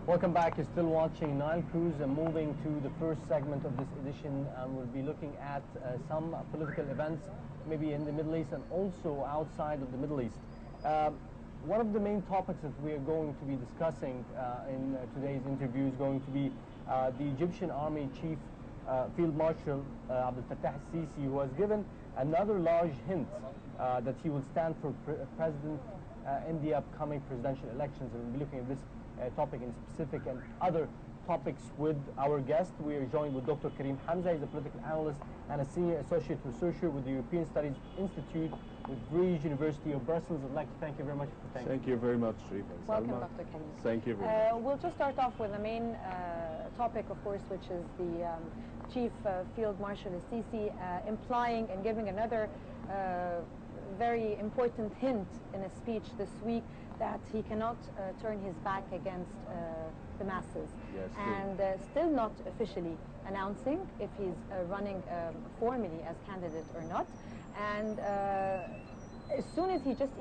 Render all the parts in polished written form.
Welcome back. You're still watching Nile Cruise and moving to the first segment of this edition. We'll be looking at some political events, maybe in the Middle East and also outside of the Middle East. One of the main topics that we are going to be discussing in today's interview is going to be the Egyptian Army Chief Field Marshal Abdel Fattah Sisi, who has given another large hint that he will stand for president in the upcoming presidential elections. And we'll be looking at this topic in specific and other topics with our guest. We are joined with Dr. Karim Hamza. He's a political analyst and a senior associate researcher with the European Studies Institute with Vrije University of Brussels. I'd like to thank you very much for taking. Thank you very much, Sharif. Welcome, Dr. Karim. Thank you very much. We'll just start off with the main topic, of course, which is the Chief Field Marshal Sisi implying and giving another very important hint in a speech this week that he cannot turn his back against the masses. Yes, and still not officially announcing if he's running formally as candidate or not. And as soon as he just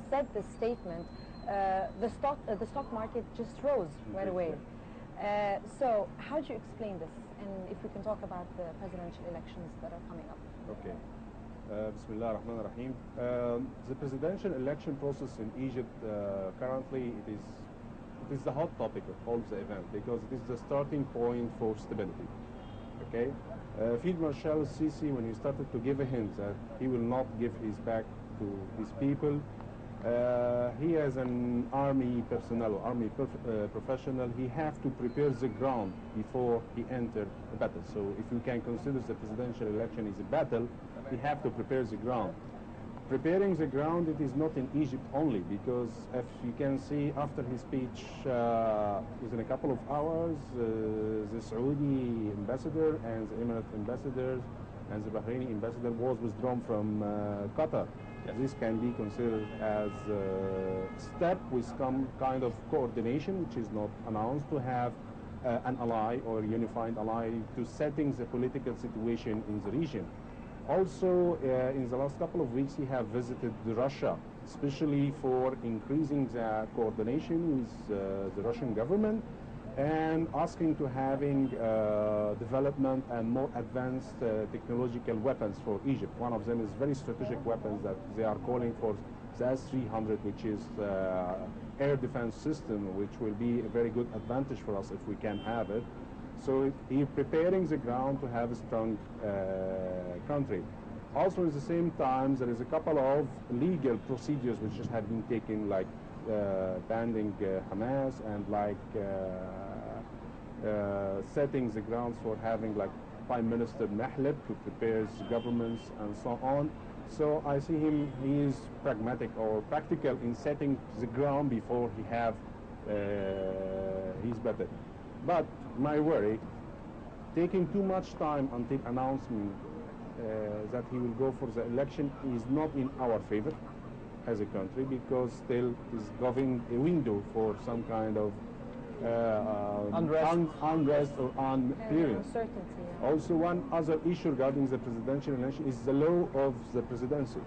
said this statement, the stock market just rose right away. So how do you explain this? And if we can talk about the presidential elections that are coming up. Okay. Bismillah ar-Rahman ar-Rahim. The presidential election process in Egypt currently it is the hot topic of all the event because it is the starting point for stability. Okay. Field Marshal Sisi, when he started to give a hint that he will not give his back to his people, he as an army personnel, professional, he have to prepare the ground before he enter a battle. So if you can consider the presidential election is a battle, he have to prepare the ground. Preparing the ground, it is not in Egypt only, because if you can see after his speech, within a couple of hours, the Saudi ambassador and the Emirate ambassadors and the Bahraini ambassador was withdrawn from Qatar. Yes. This can be considered as a step with some kind of coordination, which is not announced, to have an ally or a unified ally to setting the political situation in the region. Also, in the last couple of weeks, he have visited Russia, especially for increasing the coordination with the Russian government and asking to having development and more advanced technological weapons for Egypt. One of them is very strategic weapons that they are calling for the S-300, which is air defense system, which will be a very good advantage for us if we can have it. So he's preparing the ground to have a strong country. Also, at the same time, there is a couple of legal procedures which just have been taken, like banning Hamas and like setting the grounds for having like Prime Minister Mehleb to prepare the governments and so on. So I see him, he is pragmatic or practical in setting the ground before he have his battle. But my worry, taking too much time until announcement that he will go for the election is not in our favor as a country, because still is giving a window for some kind of unrest or uncertainty. Yeah. Also, one other issue regarding the presidential election is the law of the presidency.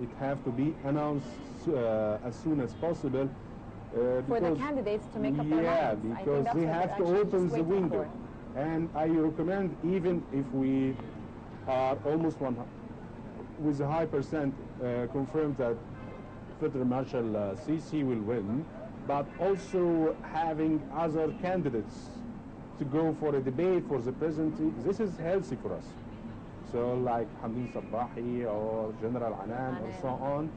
It have to be announced as soon as possible. For the candidates to make up their minds. Yeah, because they have to open the window. And I recommend, even if we are almost with a high percent confirmed that Federal Marshal Sisi will win, but also having other candidates to go for a debate for the presidency, this is healthy for us. So like Hamdin Sabahi or General Anan or so on,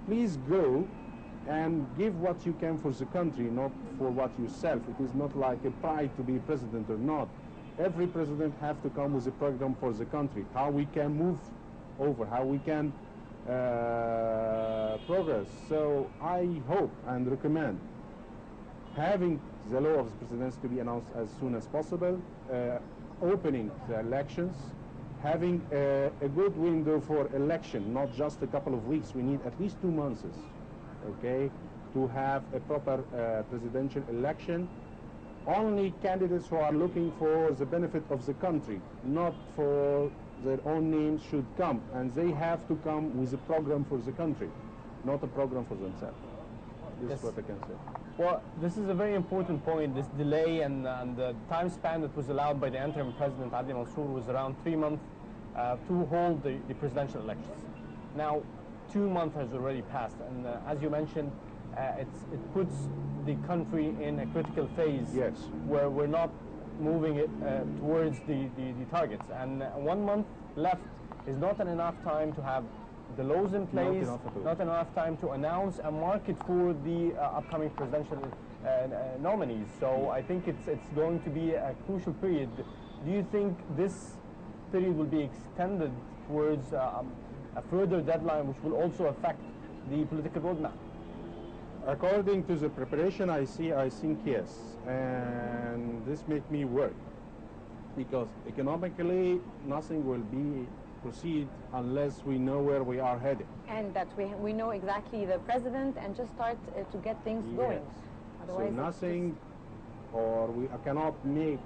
please go and give what you can for the country, not for what yourself. It is not like a pride to be president or not. Every president have to come with a program for the country, how we can move over, how we can progress. So I hope and recommend having the law of the presidency to be announced as soon as possible, opening the elections, having a good window for election, not just a couple of weeks. We need at least 2 months. Okay, to have a proper presidential election. Only candidates who are looking for the benefit of the country, not for their own names, should come, and they have to come with a program for the country, not a program for themselves. This Yes. is what I can say. Well, this is a very important point. This delay and the time span that was allowed by the interim president, Adli Mansour, was around 3 months to hold the presidential elections. Now, 2 months has already passed, and as you mentioned, it puts the country in a critical phase. Yes. Where we're not moving it towards the targets. And 1 month left is not enough time to have the laws in place, not enough time to announce a market for the upcoming presidential nominees. So I think it's going to be a crucial period. Do you think this period will be extended towards a further deadline, which will also affect the political roadmap? According to the preparation I think yes. And this makes me worry, because economically nothing will be proceed unless we know where we are headed. And that we know exactly the president and just start to get things going. Otherwise, so nothing, or we cannot make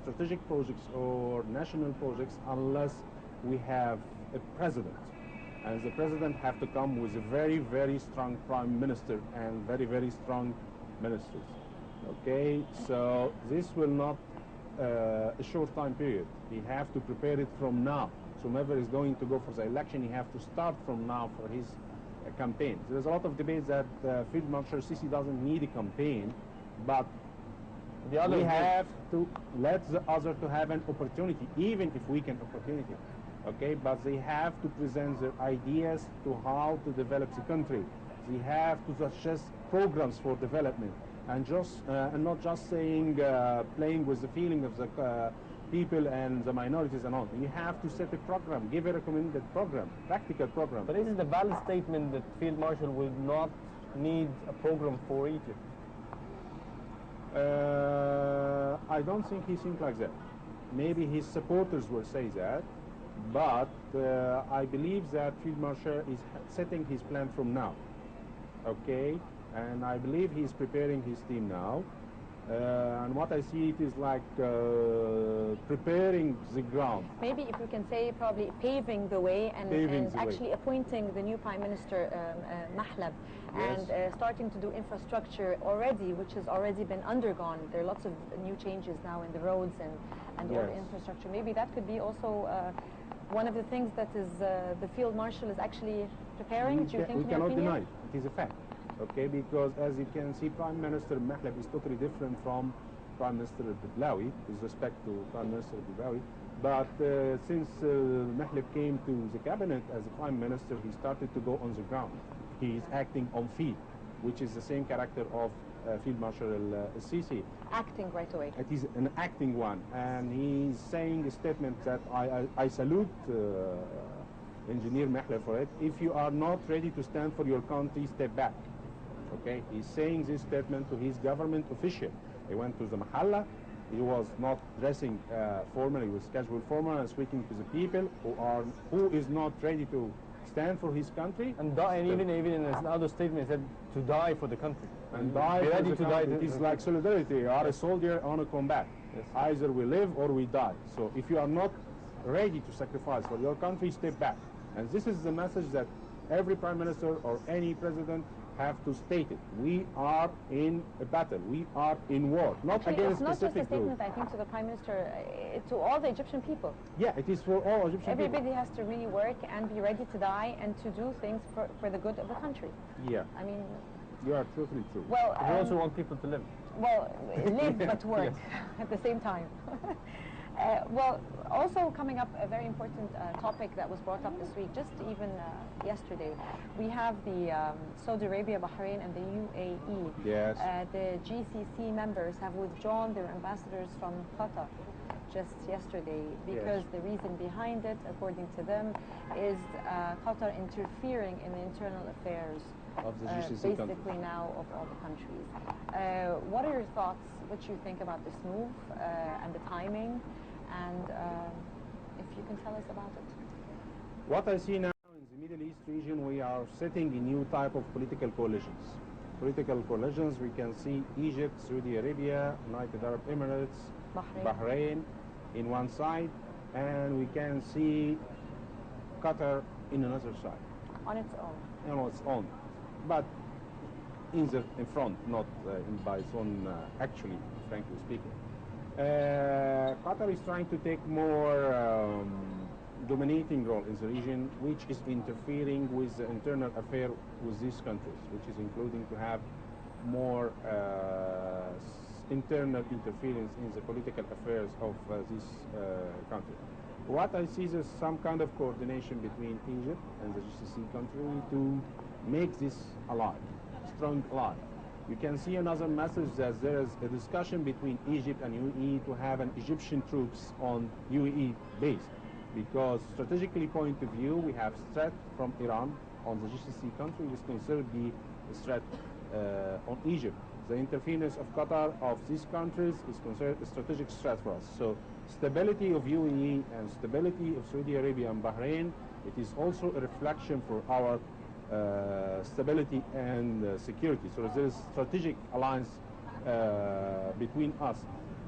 strategic projects or national projects unless we have a president. And the president have to come with a very, very strong prime minister and very, very strong ministers. Okay, so this will not a short time period. He have to prepare it from now. So whoever is going to go for the election, he have to start from now for his campaign. There's a lot of debate that Field Marshal Sisi doesn't need a campaign, but we have to let the other to have an opportunity, even if we can opportunity. Okay, but they have to present their ideas to how to develop the country. They have to suggest programs for development, and not just saying playing with the feeling of the people and the minorities and all. You have to set a program, give a recommended program, practical program. But isn't a valid statement that Field Marshal will not need a program for Egypt? I don't think he thinks like that. Maybe his supporters will say that, but I believe that Field Marshal is setting his plan from now. Okay, and I believe he's preparing his team now. And what I see, it is like preparing the ground. Maybe if we can say probably paving the way and actually appointing the new Prime Minister Mehleb, yes. and starting to do infrastructure already, which has already been undergone. There are lots of new changes now in the roads and yes. all the infrastructure. Maybe that could be also one of the things that is the Field Marshal is actually preparing. Do you think? We cannot deny it. It is a fact. Okay, because as you can see, Prime Minister Mehleb is totally different from Prime Minister Bidlawi, with respect to Prime Minister Bidlawi. But since Mehleb came to the cabinet as a Prime Minister, he started to go on the ground. He is acting on field, which is the same character of Field Marshal Sisi. Acting right away. It is an acting one, and he's saying a statement that I salute Engineer Mehleb for it. If you are not ready to stand for your country, step back. Okay, he's saying this statement to his government official. He went to the Mahalla. He was not dressing formally, he was casual formal, and speaking to the people who is not ready to stand for his country. And even in another statement, he said to die for the country. And die for ready the to country. die. It is like solidarity. You are a soldier on a combat. Yes. Either we live or we die. So if you are not ready to sacrifice for your country, step back. And this is the message that every prime minister or any president have to state it. We are in a battle. We are in war, not Actually, against it's not just a specific group. statement, I think, to the Prime Minister, to all the Egyptian people. Yeah, it is for all Egyptian Everybody people. has to really work and be ready to die and to do things for the good of the country. Yeah, I mean, you are totally true. well, We also want people to live. well, live but work at the same time. Well, also coming up, a very important topic that was brought up this week, just even yesterday, we have the Saudi Arabia, Bahrain, and the UAE. Yes. The GCC members have withdrawn their ambassadors from Qatar just yesterday because Yes. the reason behind it, according to them, is Qatar interfering in the internal affairs Of the GCC basically countries. now of all the countries. What are your thoughts, what you think about this move and the timing, and if you can tell us about it? What I see now in the Middle East region, we are setting a new type of political coalitions. Political coalitions, we can see Egypt, Saudi Arabia, United Arab Emirates, Bahrain in one side, and we can see Qatar in another side. On its own. On its own. But in front, not by its own, actually, frankly speaking. Qatar is trying to take more dominating role in the region, which is interfering with the internal affair with these countries, which is including to have more internal interference in the political affairs of this country. What I see is some kind of coordination between Egypt and the GCC country to make this ally, strong ally. You can see another message that there is a discussion between Egypt and UAE to have an Egyptian troops on UAE base, because strategically point of view, we have threat from Iran on the GCC country, which is considered to be a threat on Egypt. The interference of Qatar of these countries is considered a strategic threat for us. So stability of UAE and stability of Saudi Arabia and Bahrain, it is also a reflection for our stability and security. So there is strategic alliance between us.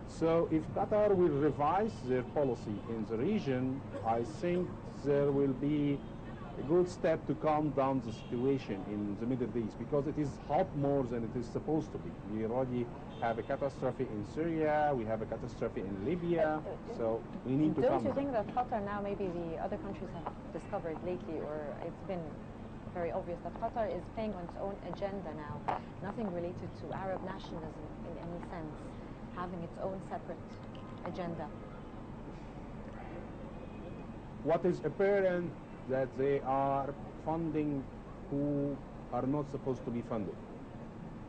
So if Qatar will revise their policy in the region, I think there will be a good step to calm down the situation in the Middle East, because it is hot more than it is supposed to be. We already have a catastrophe in Syria, we have a catastrophe in Libya, so we need to calm down. Don't you think that Qatar now, maybe the other countries have discovered lately, or it's been very obvious that Qatar is playing on its own agenda now, nothing related to Arab nationalism in any sense, having its own separate agenda? What is apparent that they are funding who are not supposed to be funded.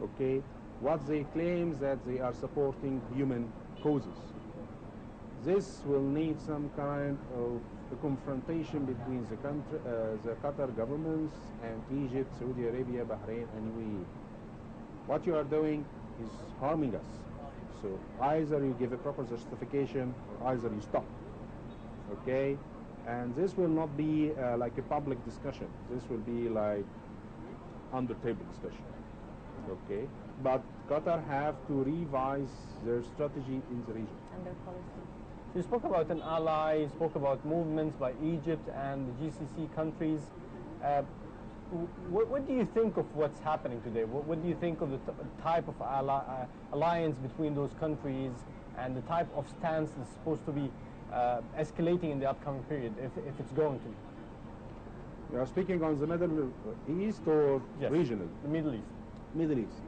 Okay? What they claim that they are supporting human causes. This will need some kind of a confrontation between the country, the Qatar governments and Egypt, Saudi Arabia, Bahrain, and UAE. What you are doing is harming us. So either you give a proper justification, or either you stop. Okay? And this will not be like a public discussion. This will be like under table discussion. Okay? But Qatar have to revise their strategy in the region. And their policy. You spoke about an ally, you spoke about movements by Egypt and the GCC countries. What do you think of what's happening today? What do you think of the type of alliance between those countries and the type of stance that's supposed to be escalating in the upcoming period, if it's going to? You are speaking on the Middle East or yes, regional? The Middle East. Middle East.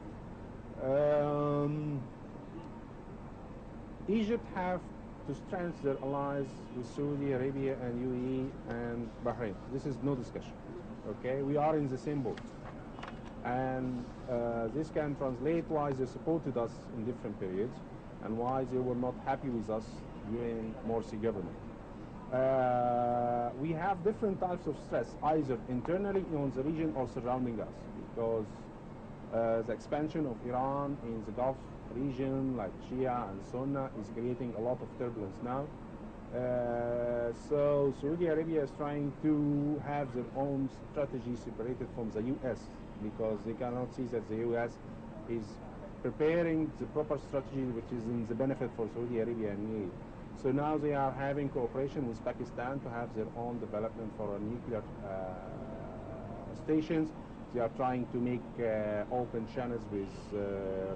Egypt have to strengthen their allies with Saudi Arabia and UAE and Bahrain. This is no discussion. Okay, we are in the same boat. And this can translate why they supported us in different periods and why they were not happy with us during Morsi government. We have different types of stress, either internally in the region or surrounding us, because the expansion of Iran in the Gulf region, like Shia and Sunni, is creating a lot of turbulence now. So Saudi Arabia is trying to have their own strategy separated from the U.S. because they cannot see that the U.S. is preparing the proper strategy which is in the benefit for Saudi Arabia and UAE. So now they are having cooperation with Pakistan to have their own development for nuclear stations. They are trying to make open channels with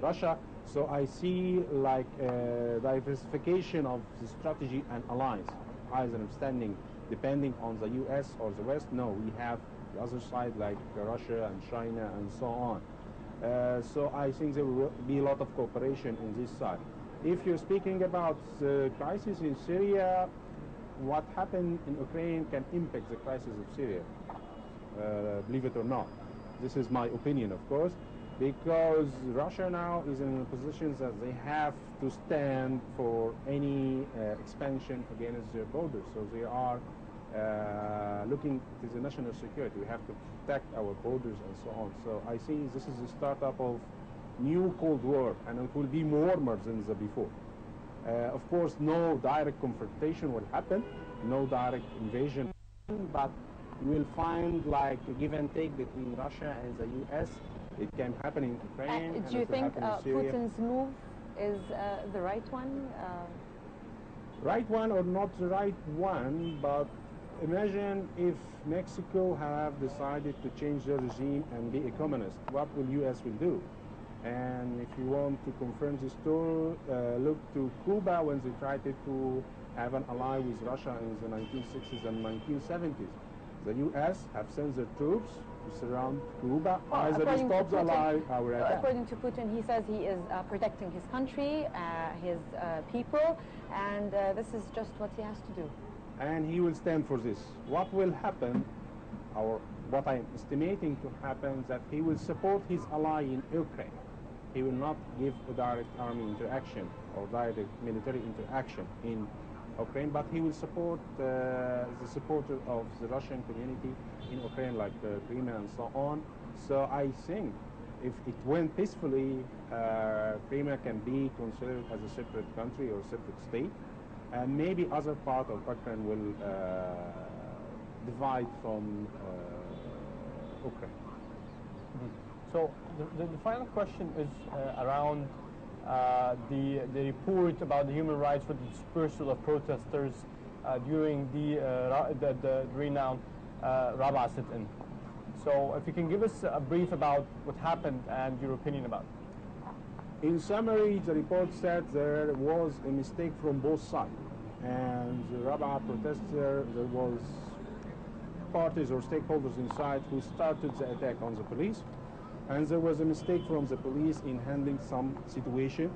Russia. So I see like diversification of the strategy and alliance, either standing depending on the US or the West. No, we have the other side like Russia and China and so on. So I think there will be a lot of cooperation in this side. If you're speaking about the crisis in Syria, what happened in Ukraine can impact the crisis of Syria, believe it or not. This is my opinion, of course, because Russia now is in a position that they have to stand for any expansion against their borders. So they are looking to the national security. We have to protect our borders and so on. So I see this is the startup of new Cold War, and it will be warmer than the before. Of course, no direct confrontation will happen, no direct invasion, but you will find like a give and take between Russia and the U.S. It can happen in Ukraine. Do you think Putin's move is the right one? Right one or not the right one, but imagine if Mexico have decided to change their regime and be a communist, what will U.S. will do? And if you want to confirm this story, look to Cuba when they tried to have an ally with Russia in the 1960s and 1970s. The U.S. have sent their troops to surround Cuba, either to stop the ally or attack. According to Putin, he says he is protecting his country, his people, and this is just what he has to do. And he will stand for this. What will happen, or what I'm estimating to happen, that he will support his ally in Ukraine. He will not give a direct army interaction or direct military interaction in Ukraine, but he will support the supporter of the Russian community in Ukraine, like Crimea and so on. So I think if it went peacefully, Crimea can be considered as a separate country or separate state, and maybe other part of Ukraine will divide from Ukraine. Mm-hmm. So the final question is around the report about the human rights for the dispersal of protesters during the renowned Rabaa sit-in. So if you can give us a brief about what happened and your opinion about it. In summary, the report said there was a mistake from both sides, and the Rabaa protester, there was parties or stakeholders inside who started the attack on the police, and there was a mistake from the police in handling some situation,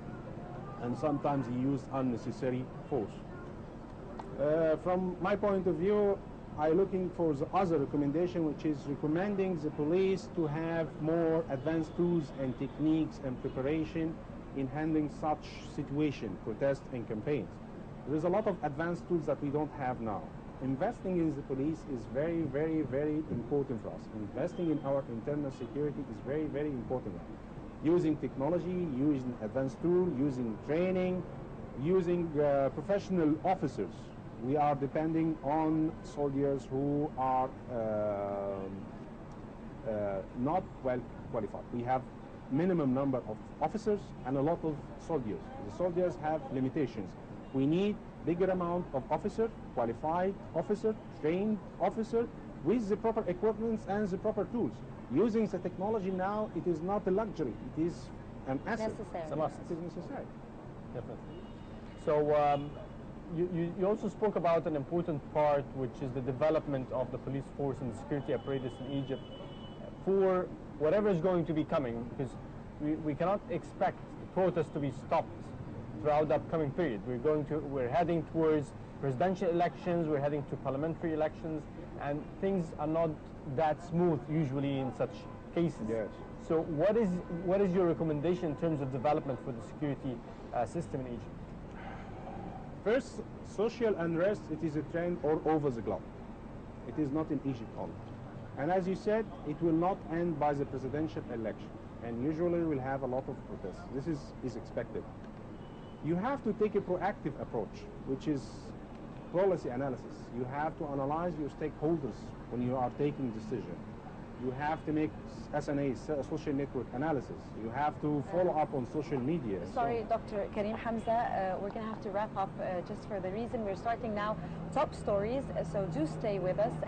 and sometimes he used unnecessary force. From my point of view, I'm looking for the other recommendation, which is recommending the police to have more advanced tools and techniques and preparation in handling such situation, protests and campaigns. There is a lot of advanced tools that we don't have now. Investing in the police is very, very, very important for us. Investing in our internal security is very, very important. Using technology, using advanced tools, using training, using professional officers. We are depending on soldiers who are not well qualified. We have minimum number of officers and a lot of soldiers. The soldiers have limitations. We need bigger amount of officer, qualified officer, trained officer with the proper equipment and the proper tools. Using the technology now, it is not a luxury. It is an asset. Necessary. It's a must. It is necessary. Definitely. So you also spoke about an important part, which is the development of the police force and the security apparatus in Egypt for whatever is going to be coming, because we cannot expect the protests to be stopped throughout the upcoming period. We're heading towards presidential elections, we're heading to parliamentary elections, and things are not that smooth usually in such cases. Yes. So what is your recommendation in terms of development for the security system in Egypt? First, social unrest, it is a trend all over the globe. It is not in Egypt only. And as you said, it will not end by the presidential election. And usually we'll have a lot of protests. This is expected. You have to take a proactive approach, which is policy analysis. You have to analyze your stakeholders when you are taking decision. You have to make SNA, social network analysis. You have to follow up on social media. Sorry, Dr. Karim Hamza, we're going to have to wrap up just for the reason we're starting now top stories, so do stay with us